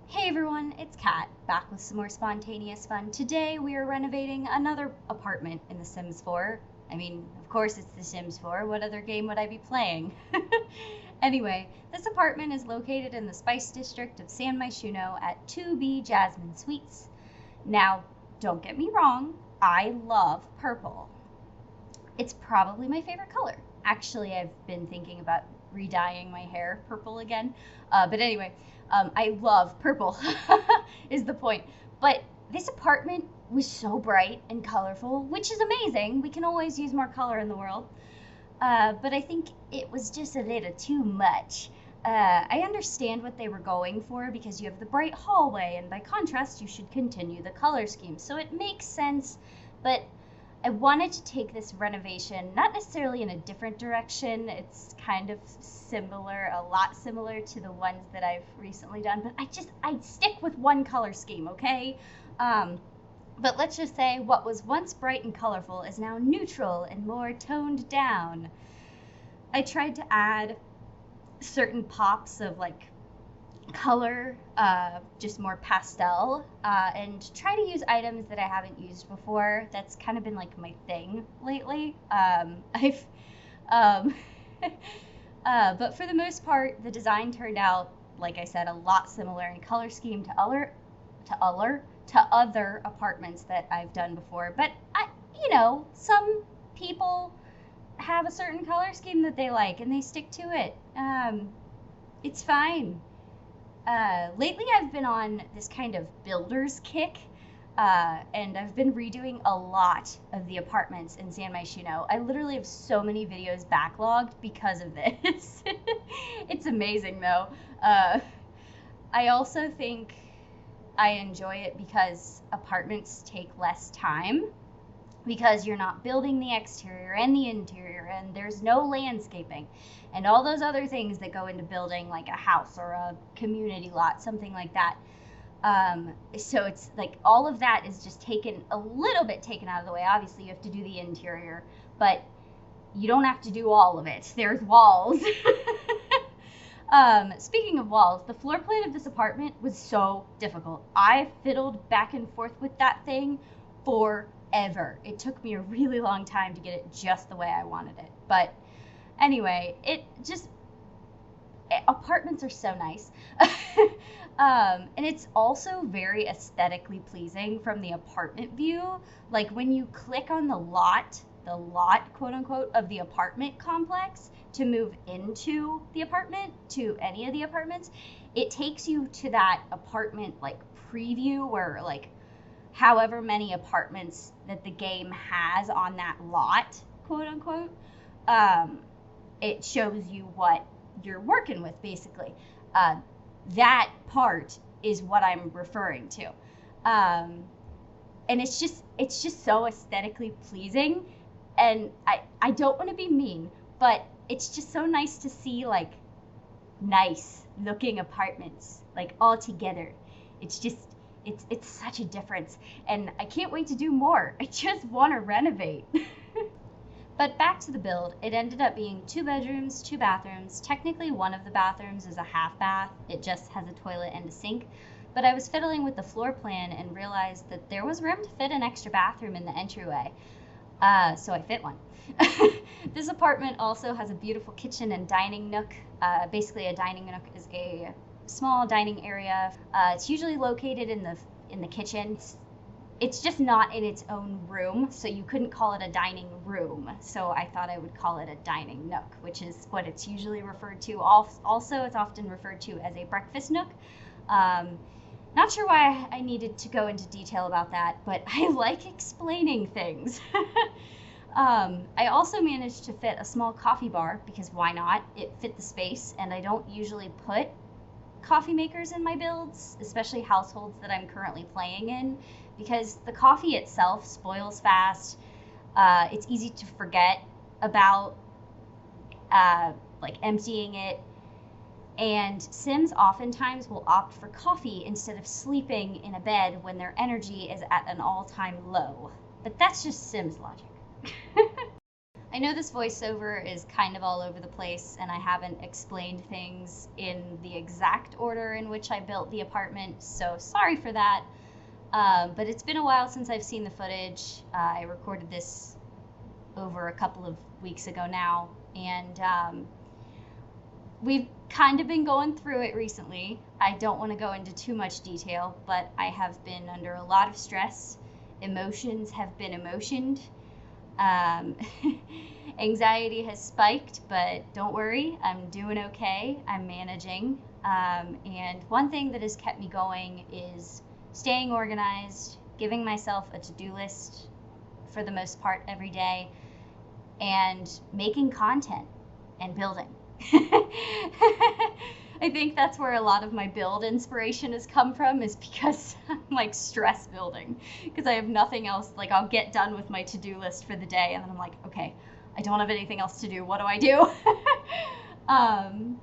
Hey everyone, it's Kat, back with some more spontaneous fun. Today we are renovating another apartment in The Sims 4. I mean, of course it's The Sims 4. What other game would I be playing? Anyway, this apartment is located in the Spice District of San Myshuno at 2B Jasmine Suites. Now, don't get me wrong, I love purple. It's probably my favorite color. Actually, I've been thinking about re-dyeing my hair purple again. But anyway, I love purple, is the point. But this apartment was so bright and colorful, which is amazing. We can always use more color in the world. But I think it was just a little too much. I understand what they were going for because you have the bright hallway, and by contrast, you should continue the color scheme. So it makes sense, but I wanted to take this renovation not necessarily in a different direction. It's kind of similar, a lot similar to the ones that I've recently done, but I stick with one color scheme, okay? But let's just say what was once bright and colorful is now neutral and more toned down. I tried to add certain pops of like color, just more pastel, and try to use items that I haven't used before. That's kind of been like my thing lately. Um, but for the most part, the design turned out, like I said, a lot similar in color scheme to other apartments that I've done before. But some people have a certain color scheme that they like and they stick to it. It's fine. Lately, I've been on this kind of builder's kick, and I've been redoing a lot of the apartments in San Myshuno. I literally have so many videos backlogged because of this. It's amazing, though. I also think I enjoy it because apartments take less time, because you're not building the exterior and the interior, and there's no landscaping and all those other things that go into building like a house or a community lot, something like that. So it's like all of that is just taken a little bit taken out of the way. Obviously, you have to do the interior, but you don't have to do all of it. There's walls. Speaking of walls, the floor plan of this apartment was so difficult. I fiddled back and forth with that thing forever. It took me a really long time to get it just the way I wanted it. But anyway, apartments are so nice. And it's also very aesthetically pleasing from the apartment view. Like when you click on the lot, quote unquote, of the apartment complex to move into the apartment, to any of the apartments, it takes you to that apartment like preview where like however many apartments that the game has on that lot, quote unquote, it shows you what you're working with, basically. That part is what I'm referring to. And it's just so aesthetically pleasing. And I don't want to be mean, but it's just so nice to see like nice looking apartments like all together. It's such a difference, and I can't wait to do more. I just want to renovate. But back to the build, it ended up being 2 bedrooms, 2 bathrooms. Technically, one of the bathrooms is a half bath. It just has a toilet and a sink. But I was fiddling with the floor plan and realized that there was room to fit an extra bathroom in the entryway. So I fit one. This apartment also has a beautiful kitchen and dining nook. Basically, a dining nook is a small dining area. It's usually located in the kitchen. It's just not in its own room, so you couldn't call it a dining room. So I thought I would call it a dining nook, which is what it's usually referred to. Also, it's often referred to as a breakfast nook. Not sure why I needed to go into detail about that, but I like explaining things. I also managed to fit a small coffee bar, because why not? It fit the space, and I don't usually put coffee makers in my builds, especially households that I'm currently playing in, because the coffee itself spoils fast. It's easy to forget about like emptying it, and Sims oftentimes will opt for coffee instead of sleeping in a bed when their energy is at an all-time low. But that's just Sims logic. I know this voiceover is kind of all over the place and I haven't explained things in the exact order in which I built the apartment, so sorry for that. But it's been a while since I've seen the footage. I recorded this over a couple of weeks ago now, and we've kind of been going through it recently. I don't want to go into too much detail, but I have been under a lot of stress. Emotions have been emotioned. Anxiety has spiked, but don't worry, I'm doing okay. I'm managing. And one thing that has kept me going is staying organized, giving myself a to-do list for the most part every day, and making content and building. I think that's where a lot of my build inspiration has come from, is because I'm like stress building, because I have nothing else. Like, I'll get done with my to-do list for the day and then I'm like, okay, I don't have anything else to do. What do I do?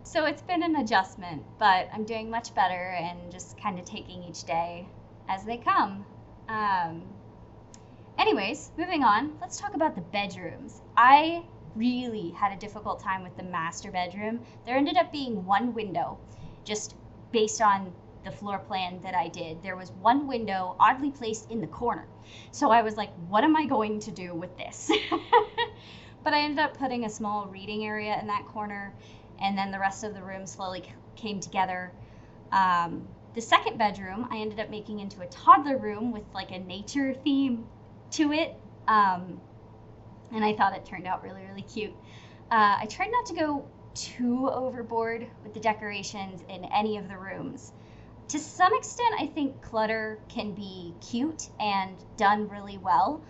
So it's been an adjustment, but I'm doing much better and just kind of taking each day as they come. Anyways, moving on, let's talk about the bedrooms. I really had a difficult time with the master bedroom. There ended up being one window, just based on the floor plan that I did. There was one window oddly placed in the corner. So I was like, what am I going to do with this? But I ended up putting a small reading area in that corner, and then the rest of the room slowly came together. The second bedroom I ended up making into a toddler room with like a nature theme to it. And I thought it turned out really, really cute. I tried not to go too overboard with the decorations in any of the rooms. To some extent, I think clutter can be cute and done really well,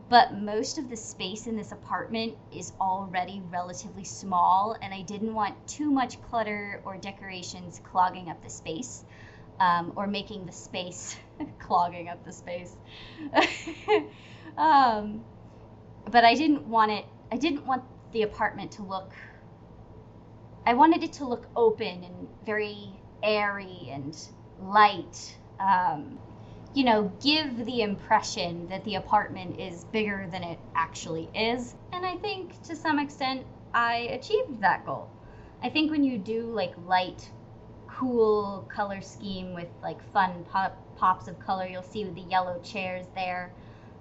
but most of the space in this apartment is already relatively small, and I didn't want too much clutter or decorations clogging up the space, or making the space clogging up the space. But I didn't want the apartment to look, I wanted it to look open and very airy and light. Give the impression that the apartment is bigger than it actually is. And I think to some extent I achieved that goal. I think when you do like light, cool color scheme with like fun pops of color, you'll see with the yellow chairs there.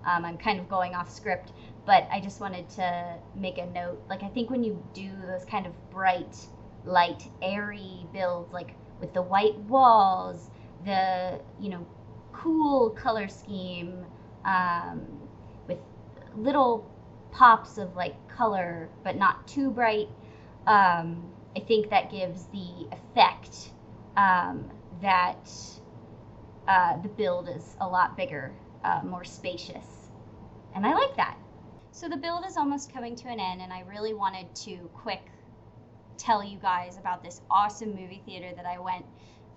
I'm kind of going off script, but I just wanted to make a note. Like, I think when you do those kind of bright, light, airy builds, like with the white walls, the, cool color scheme, with little pops of like color, but not too bright, I think that gives the effect that the build is a lot bigger, more spacious. And I like that. So the build is almost coming to an end, and I really wanted to quick tell you guys about this awesome movie theater that I went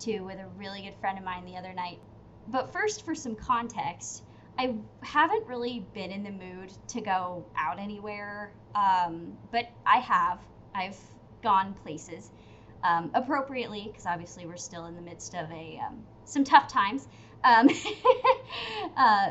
to with a really good friend of mine the other night. But first, for some context, I haven't really been in the mood to go out anywhere, but I've gone places, appropriately, because obviously we're still in the midst of some tough times.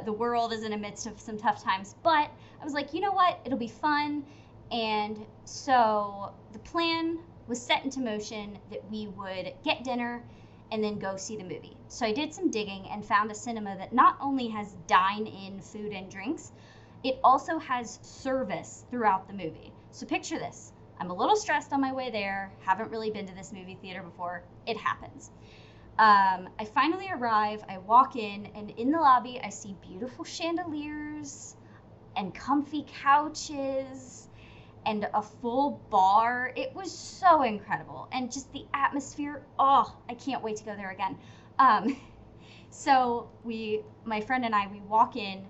The world is in the midst of some tough times, but I was like, you know what? It'll be fun. And so the plan was set into motion that we would get dinner and then go see the movie. So I did some digging and found a cinema that not only has dine-in food and drinks, it also has service throughout the movie. So picture this. I'm a little stressed on my way there. Haven't really been to this movie theater before. It happens. I finally arrive, I walk in, and in the lobby I see beautiful chandeliers and comfy couches and a full bar. It was so incredible, and just the atmosphere, oh, I can't wait to go there again. So my friend and I, we walk in,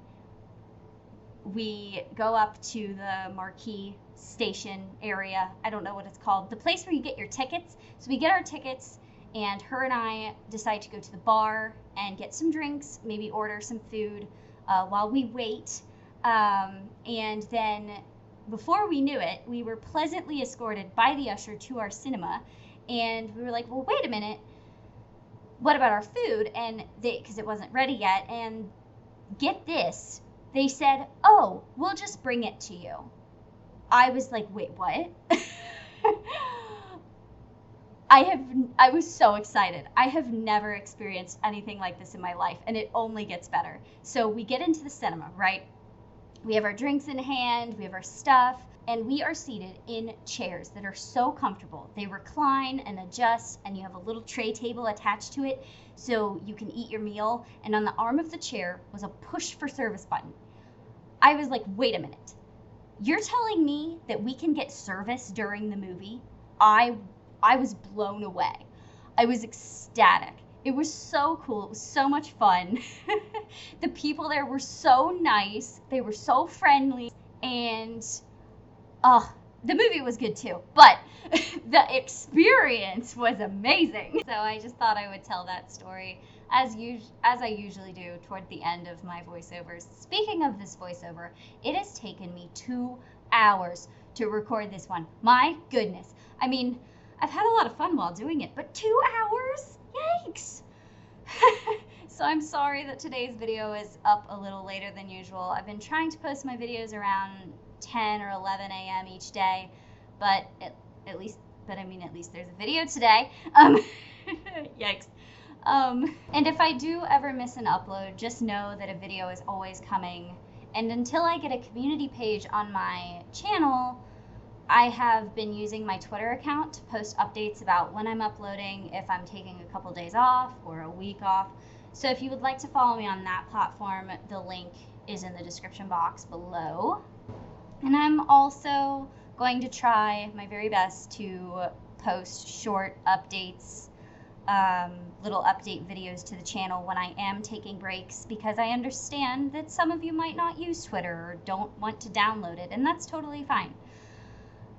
we go up to the marquee station area, I don't know what it's called, the place where you get your tickets. So we get our tickets, and her and I decide to go to the bar and get some drinks, maybe order some food while we wait. And then before we knew it, we were pleasantly escorted by the usher to our cinema. And we were like, well, wait a minute, what about our food? And because it wasn't ready yet. And get this, they said, oh, we'll just bring it to you. I was like, wait, what? I was so excited. I have never experienced anything like this in my life, and it only gets better. So we get into the cinema, right? We have our drinks in hand, we have our stuff, and we are seated in chairs that are so comfortable. They recline and adjust, and you have a little tray table attached to it so you can eat your meal. And on the arm of the chair was a push for service button. I was like, wait a minute. You're telling me that we can get service during the movie? I was blown away. I was ecstatic. It was so cool. It was so much fun. The people there were so nice. They were so friendly. And the movie was good too. But the experience was amazing. So I just thought I would tell that story as I usually do toward the end of my voiceovers. Speaking of this voiceover, it has taken me 2 hours to record this one. My goodness. I mean, I've had a lot of fun while doing it, but 2 hours? Yikes! So I'm sorry that today's video is up a little later than usual. I've been trying to post my videos around 10 or 11 a.m. each day, but at least there's a video today. Yikes. And if I do ever miss an upload, just know that a video is always coming. And until I get a community page on my channel, I have been using my Twitter account to post updates about when I'm uploading, if I'm taking a couple days off or a week off. So if you would like to follow me on that platform, the link is in the description box below. And I'm also going to try my very best to post short updates, little update videos to the channel when I am taking breaks, because I understand that some of you might not use Twitter or don't want to download it, and that's totally fine.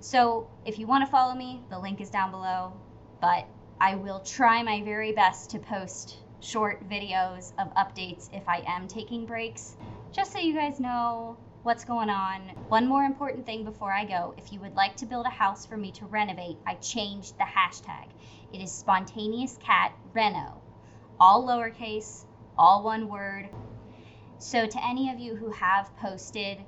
So if you want to follow me, the link is down below, but I will try my very best to post short videos of updates if I am taking breaks, just so you guys know what's going on. One more important thing before I go: if you would like to build a house for me to renovate, I changed the hashtag. It is Spontaneous Cat Reno, all lowercase, all one word. So to any of you who have posted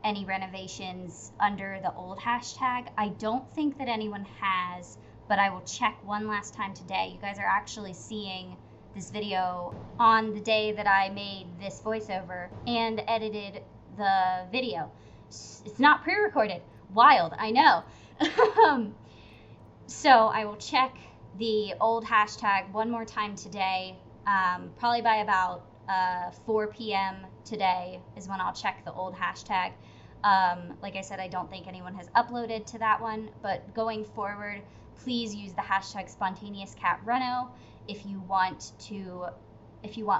any renovations under the old hashtag, I don't think that anyone has, but I will check one last time today. You guys are actually seeing this video on the day that I made this voiceover and edited the video. It's not pre-recorded. Wild, I know. So I will check the old hashtag one more time today, probably by about 4 p.m. today is when I'll check the old hashtag. Like I said, I don't think anyone has uploaded to that one, but going forward, please use the hashtag SpontaneousCatReno if you want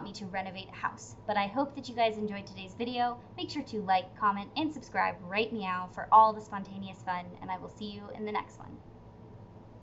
me to renovate a house. But I hope that you guys enjoyed today's video. Make sure to like, comment, and subscribe right meow for all the spontaneous fun, and I will see you in the next one.